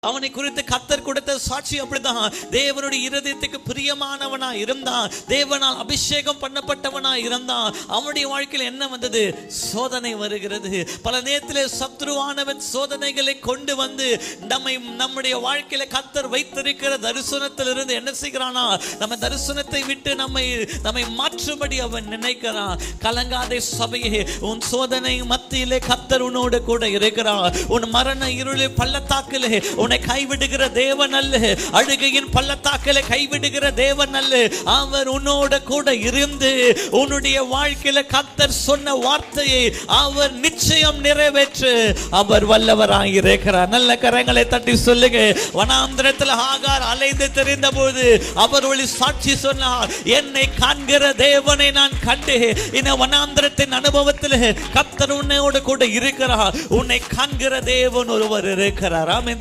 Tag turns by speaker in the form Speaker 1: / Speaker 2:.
Speaker 1: அவனை குறித்து கர்த்தர் கொடுத்த சாட்சி அப்படிதான். தேவனுடைய இருதயத்துக்கு பிரியமானவனா இருந்தான், தேவனால் அபிஷேகம் பண்ணப்பட்டவனா இருந்தான். அவனுடைய வாழ்க்கையில் என்ன வந்தது? சோதனை வருகிறது. பல நேரத்திலே சத்ருவானவன் சோதனைகளை கொண்டு வந்து நம்முடைய வாழ்க்கையில கர்த்தர் வைத்திருக்கிற தரிசனத்திலிருந்து என்ன செய்கிறானா, நம்ம தரிசனத்தை விட்டு நம்மை மாற்றும்படி அவன் நினைக்கிறான். கலங்காதே சபையே, உன் சோதனை மத்தியிலே கர்த்தர் உன்னோடு கூட இருக்கிறார். உன் மரண இருளில் பள்ளத்தாக்கிலே உன்னை கைவிடுகிற தேவன் அல்ல, அழுகையின் பள்ளத்தாக்கிலே கைவிடுகிற தேவன் அல்ல. அவர் உன்னோட கூட இருந்து உன்னுடைய வாழ்க்கையில கர்த்தர் சொன்ன வார்த்தையை அவர் நிச்சயம் நிறைவேற்று அவர் வல்லவராய் இருக்கிறார். நல்ல கரங்களை தட்டி சொல்லுங்க. வனாந்திரத்தில் ஆகார் அலைந்து தெரிந்த போது அவர் ஒளி சாட்சி சொன்னார், என்னை காண்கிற தேவனை நான் கண்டேன். இந்த வனாந்திரத்தின் அனுபவத்தில் கர்த்தர் உன்னோடு கூட இருக்கிறார். உன்னை காண்கிற தேவன் ஒருவர் இருக்கிறார். ஆமென்.